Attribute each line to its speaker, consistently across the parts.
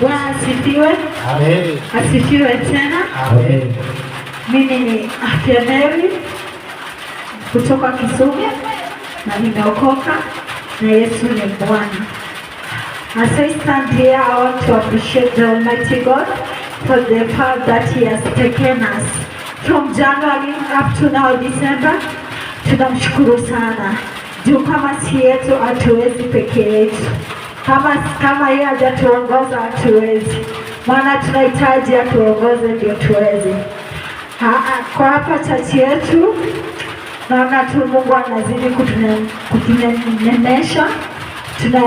Speaker 1: Bwana asifiwe.
Speaker 2: Amen.
Speaker 1: Asifiwe tena.
Speaker 2: Amen.
Speaker 1: Mimi ni Afya Mary kutoka Kisumu na nimeokoka na Yesu ni Bwana. As I stand here, I want to appreciate the Almighty God for the path that He has taken us from January up to now December. Tunamshukuru sana juu kama si yetu hatuwezi peke yetu. Kama yeye hajatuongoza hatuwezi, maana tunahitaji atuongoze ndio tuweze. Kwa hapa chachi yetu naona tu Mungu anazidi kutunenesha. Tuna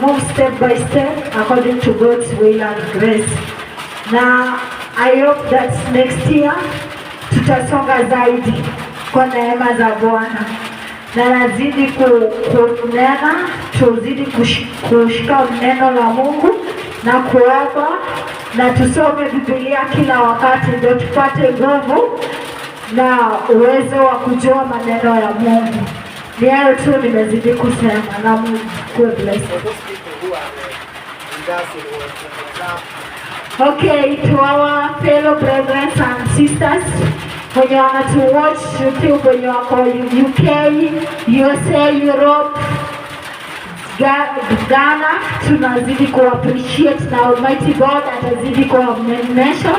Speaker 1: move step by step according to God's will and grace. Na I hope that next year tutasonga zaidi kwa neema za Bwana. Na nazidi kunena, tuzidi kushika neno la Mungu na kuomba na tusome Biblia kila wakati ndio tupate nguvu na uwezo wa kujua maneno ya Mungu. Ni hayo tu nimezidi kusema na Mungu kuwe blessed. Okay, to our fellow brethren and sisters, when you want to watch YouTube, when you are calling UK, USA, Europe, Ghana, tunazidi ku appreciate na Almighty God atazidi kuwanenesha.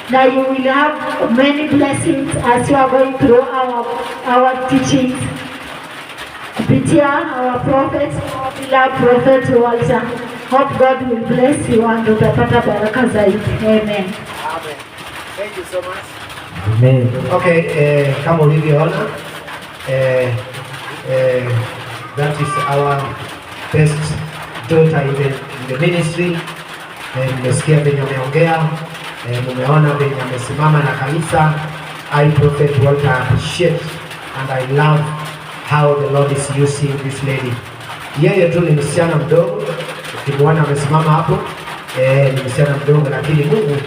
Speaker 1: Now you will have many blessings as you are going through our teachings. Kupitia our prophet, Prophet Walter. Hope God will bless you and utapata baraka zaidi. Amen.
Speaker 2: Amen. Thank you so much. Amen. Okay, kama ulivyoona, that is our best daughter in the ministry. Mmesikia venye ameongea, mumeona venye amesimama na kanisa. I Prophet Walter appreciate and I love how the Lord is using this lady. Yeye tu ni msichana mdogo, ukimwona amesimama hapo, ni msichana mdogo, lakini Mungu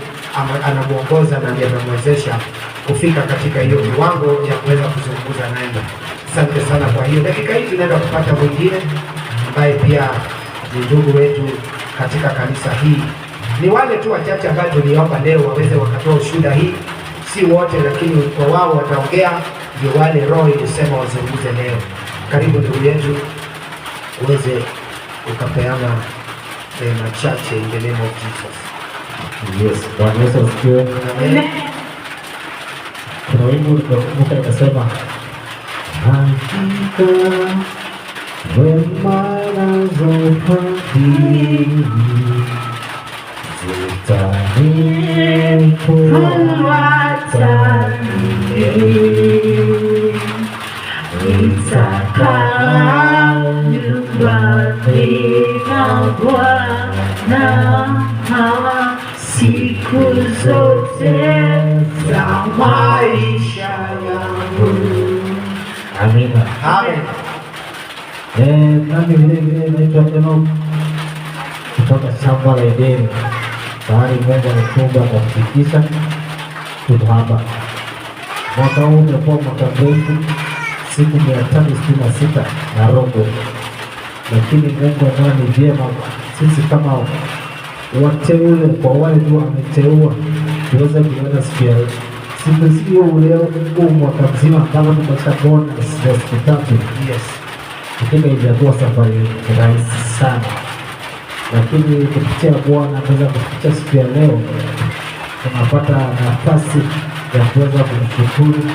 Speaker 2: anamuongoza na ndiye anamwezesha kufika katika hiyo kiwango ya kuweza kuzungumza naye. Asante sana kwa hiyo. Dakika hii tunaenda kupata mwingine ambaye pia ni ndugu wetu katika kanisa hii. Ni wale tu wachache ambao tuliomba leo waweze wakatoa ushuhuda hii. Si wote, lakini kwa wao wataongea, ndio wale roho ilisema wazungumze leo. Karibu ndugu yetu uweze ukapeana machache in the name of Jesus.
Speaker 3: Yes, Bwana Yesu asifiwe.
Speaker 2: Amen.
Speaker 3: Kuna wimbo nikakumbuka nikasema, hakika wema nazo fadhili zitanifuata nitakaa nyumbani mwa Bwana siku zote za maisha yangu. Amina.
Speaker 2: Amen.
Speaker 3: Nami vile vile naitwa Enoch kutoka shamba la Edeni. Tayari Mungu amefunga na kufikisha tuko hapa. Mwaka huu umekuwa mwaka mrefu, siku 566 na robo, lakini Mungu anaona ni vyema sisi kama wateule, kwa wale tu ameteua tuweze kuona siku sio leo mwaka mzima kama tumeshaona siku 3.
Speaker 2: Yes.
Speaker 3: Hakika ijakuwa safari rahisi sana, lakini kupitia Bwana tunaweza kufikia siku ya leo, tunapata nafasi ya kuweza kumshukuru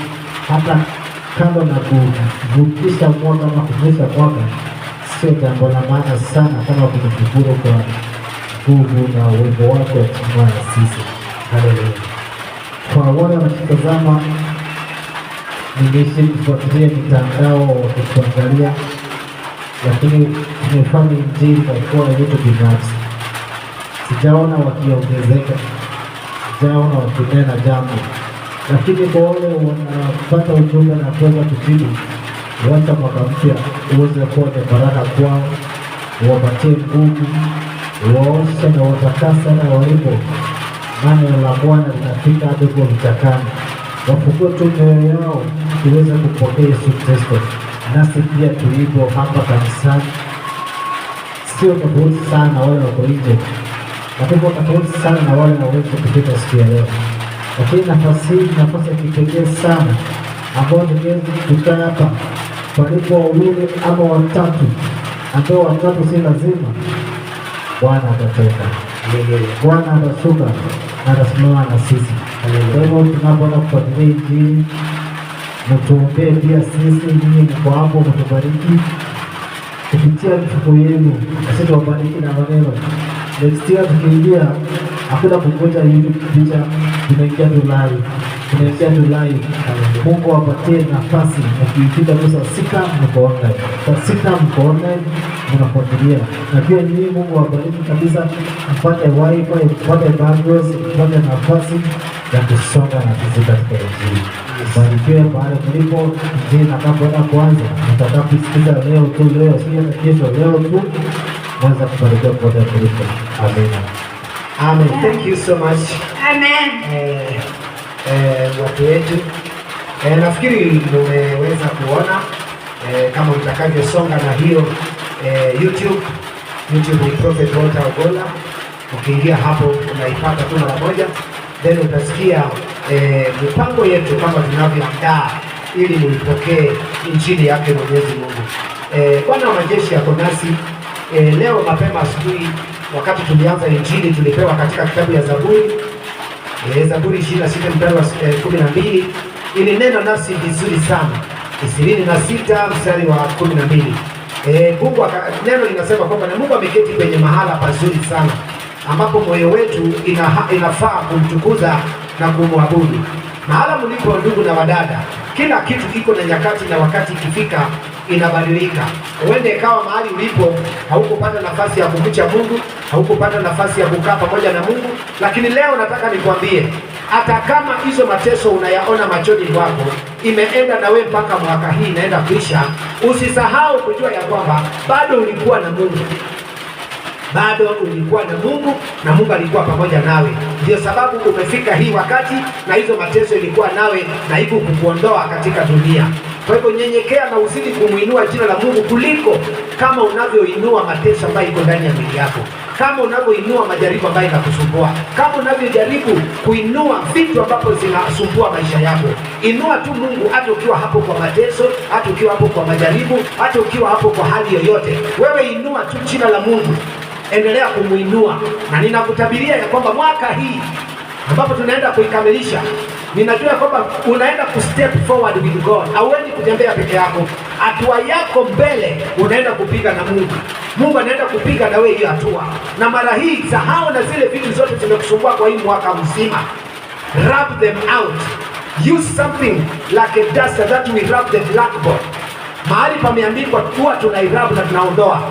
Speaker 3: hata kando na kuvukisha mwaka ama kuvuisha mwaka. Sio jambo la maana sana kama kumshukuru kwa nguvu na uwezo wake wa kusimama na sisi. Haleluya. Kwa wale wanatazama, nimeishi kufuatilia mitandao wakituangalia, lakini tumefanya injili kwa kuwa yetu binafsi. Sijaona wakiongezeka, sijaona wakinena jambo, lakini kwa wale wanapata ujumbe na kuweza kujibu, wacha mwaka mpya uweze kuwa ni baraka kwao, uwapatie nguvu, uwaoshe na watakasa na walipo. Neno la Bwana linafika hadi kwa vichakani. Wafungue tu mioyo yao tuweze kupokea Yesu Kristo. Nasi pia tulipo hapa kanisani, sio tofauti sana na wale wako nje, lakini kwa tofauti sana na wale waweze kupita siku ya leo. Lakini nafasi hii ni nafasi ya kipekee sana ambao tungeweza kukaa hapa palipo wawili ama watatu, ambao watatu si lazima. Bwana atatoka, Bwana atashuka na atasimama na sisi. Kwa hivyo tunapoenda kufuatilia Injili, mtuombee pia sisi. Ninyi mko hapo, mtubariki kupitia mifuko yenu, sisi tuwabariki na maneno. Next year tukiingia, hakuna kungoja YouTube picha, tunaingia tu live. Mungu awapatie nafasi na kuifika tu saa 6 mko online, saa 6 mko online mnafuatilia, na pia nyinyi Mungu awabariki kabisa, mpate wifi, mpate bundles, mpate nafasi ya kusonga na sisi katika Injili. Barikiwe mahali mlipo. Injili itakapoenda kuanza, mtakapoisikiza leo sio na kesho, leo tu mweza kubarikiwa pote mlipo. Amina.
Speaker 2: Amen. Thank you so much.
Speaker 1: Amen.
Speaker 2: Watu wetu, nafikiri mmeweza kuona kama mtakavyosonga na hiyo YouTube ni Prophet Walter Ogolla. Ukiingia hapo unaipata tu mara moja, then utasikia mipango yetu kama tunavyoandaa ili muipokee injili yake Mwenyezi Mungu. Bwana wa majeshi yako nasi. Leo mapema asubuhi wakati tulianza injili tulipewa katika kitabu ya Zaburi, Zaburi 26 mstari wa 12, ili neno nasi vizuri sana. 26 mstari wa 12. Mungu neno linasema kwamba na Mungu ameketi kwenye mahala pazuri sana ambapo moyo wetu inafaa kumtukuza na kumwabudu. Mahala mlipo ndugu na wadada, kila kitu kiko na nyakati, na wakati ikifika inabadilika. Uende ikawa mahali ulipo haukupata nafasi ya kumcha Mungu, haukupata nafasi ya kukaa pamoja na Mungu, lakini leo nataka nikwambie, hata kama hizo mateso unayaona machoni mwako imeenda na wewe mpaka mwaka hii inaenda kuisha, usisahau kujua ya kwamba bado ulikuwa na Mungu. Bado ulikuwa na Mungu na Mungu alikuwa pamoja nawe. Ndio sababu umefika hii wakati, na hizo mateso ilikuwa nawe na hivyo kukuondoa katika dunia. Kwa hivyo nyenyekea na uzidi kumuinua jina la Mungu kuliko kama unavyoinua mateso ambayo iko ndani ya mwili yako, kama unavyoinua majaribu ambayo yanakusumbua, kama unavyojaribu kuinua vitu ambavyo zinasumbua maisha yako. Inua tu Mungu, hata ukiwa hapo kwa mateso, hata ukiwa hapo kwa majaribu, hata ukiwa hapo kwa hali yoyote. Wewe inua tu jina la Mungu, endelea kumuinua, na ninakutabiria ya kwamba mwaka hii ambapo tunaenda kuikamilisha, ninajua kwamba unaenda kustep forward with God. Hauendi kutembea peke yako, hatua yako mbele unaenda kupiga na Mungu. Mungu anaenda kupiga na wewe hiyo hatua, na mara hii sahau na zile vitu zote zimekusumbua kwa hii mwaka mzima. Rub them out. Use something like a duster that will rub the blackboard. Mahali pameandikwa kuwa tunairub na tunaondoa.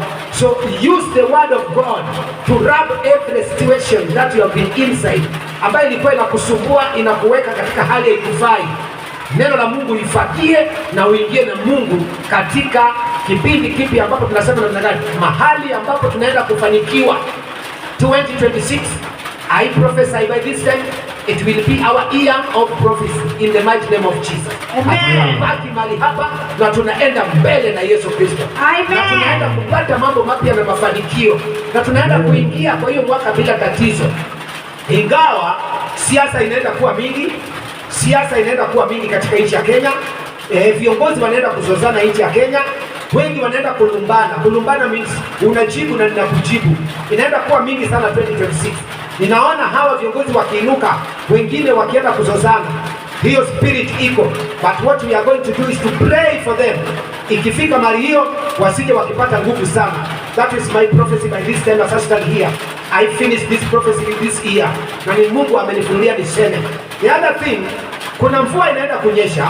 Speaker 2: So use the word of God to rub every situation that you have been inside, ambayo ilikuwa inakusumbua, inakuweka katika hali ya ikufai. Neno la Mungu lifagie na uingie na Mungu katika kipindi kipi ambapo tunasema namna gani, mahali ambapo tunaenda kufanikiwa 2026. I prophesy by this time it will be our year of prophecy in the mighty name of Jesus.
Speaker 1: Amen.
Speaker 2: Baki mahali hapa na tunaenda mbele na Yesu Kristo.
Speaker 1: Amen.
Speaker 2: Na tunaenda kupata mambo mapya na mafanikio, na tunaenda kuingia kwa hiyo mwaka bila tatizo. Ingawa siasa inaenda kuwa mingi katika nchi ya Kenya, viongozi wanaenda kuzozana nchi ya Kenya, wengi wanaenda kulumbana means unajibu na ninakujibu. Inaenda kuwa mingi sana 2026. Ninaona hawa viongozi wakiinuka, wengine wakienda kuzozana. Hiyo spirit iko, but what we are going to do is to pray for them. Ikifika mali hiyo wasije wakipata nguvu sana. That is my prophecy by this time as I stand here. I finished this prophecy this year, na ni Mungu amenifunulia niseme. The other thing, kuna mvua inaenda kunyesha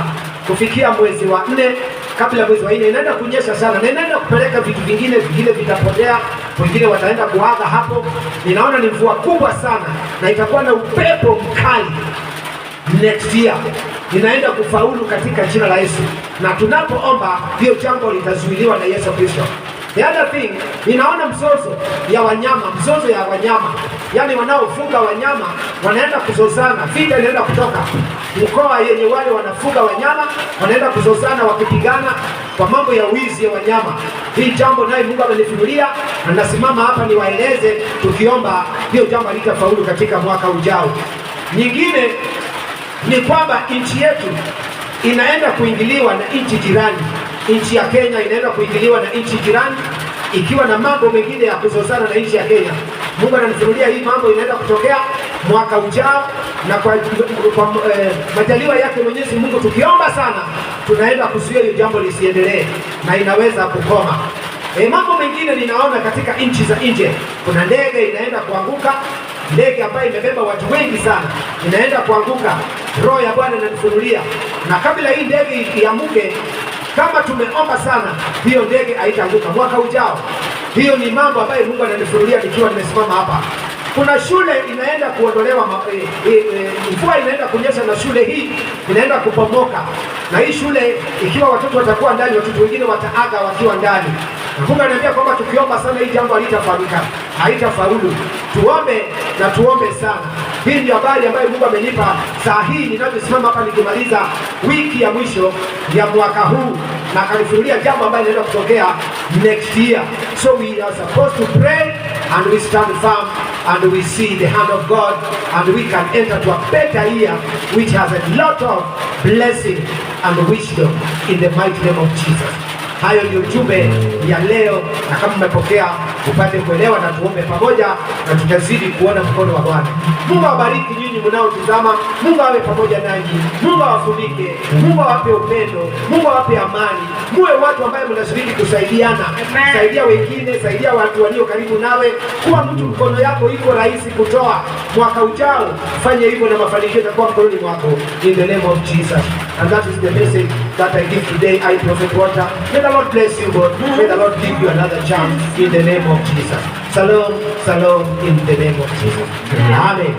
Speaker 2: kufikia mwezi wa 4, kabla mwezi wa 4 inaenda kunyesha sana, na inaenda kupeleka vitu vingine vitapotea, wengine wataenda kuaga hapo. Ninaona ni mvua kubwa sana, na itakuwa na upepo mkali next year. Ninaenda kufaulu katika jina la Yesu, na tunapoomba hiyo jambo litazuiliwa na Yesu Kristo. The other thing, ninaona mzozo ya wanyama yaani wanaofuga wanyama wanaenda kuzozana, vita inaenda kutoka mkoa yenye wale wanafuga wanyama, wanaenda kuzozana wakipigana kwa mambo ya wizi ya wanyama. Hii jambo naye Mungu amenifunulia, na nasimama hapa niwaeleze, tukiomba hiyo jambo litafaulu katika mwaka ujao. Nyingine ni kwamba nchi yetu inaenda kuingiliwa na nchi jirani. Nchi ya Kenya inaenda kuingiliwa na nchi jirani, ikiwa na mambo mengine ya kuzozana na nchi ya Kenya. Mungu ananifunulia hii mambo inaenda kutokea mwaka ujao, na kwa majaliwa yake Mwenyezi Mungu, tukiomba sana, tunaenda kuzuia hiyo jambo lisiendelee na inaweza kukoma. Mambo mengine ninaona katika nchi za nje, kuna ndege inaenda kuanguka, ndege ambayo imebeba watu wengi sana inaenda kuanguka. Roho ya Bwana inanifunulia, na kabla hii ndege iamuke, kama tumeomba sana, hiyo ndege haitaanguka mwaka ujao. Hiyo ni mambo ambayo Mungu ananifunulia nikiwa nimesimama hapa. Kuna shule inaenda kuondolewa, mvua inaenda kunyesha na shule hii inaenda kupomoka, na hii shule ikiwa watoto watakuwa ndani, watoto wengine wataaga wakiwa ndani. Na Mungu ananiambia kwamba tukiomba sana hii jambo halitafanyika, haitafaulu. Tuombe na tuombe sana. Hii ndio habari ambayo Mungu amenipa saa hii ninavyosimama hapa nikimaliza wiki ya mwisho ya mwaka huu, na akanifunulia jambo ambalo linaenda kutokea next year. So we are supposed to pray and we stand firm and we see the hand of God, and we can enter to a better year which has a lot of blessing and wisdom in the mighty name of Jesus. Hayo ndio ujumbe ya leo, na kama mmepokea upate kuelewa, na tuombe pamoja, na tutazidi kuona mkono wa Bwana. Mungu awabariki nyinyi mnaotazama. Mungu awe pamoja nanyi. Mungu awafunike. Mungu awape upendo. Mungu awape amani. Muwe watu ambao mnashiriki kusaidiana. Saidia wengine, saidia watu walio karibu nawe. Kuwa mtu mkono yako iko rahisi kutoa. Mwaka ujao fanye hivyo na mafanikio yatakuwa mkononi mwako, in the name of Jesus. And that is the message that I give today. I, Prophet Walter. May the Lord bless you, God. May the Lord give you another chance in the name of Jesus. Shalom, shalom in the name of Jesus. Amen.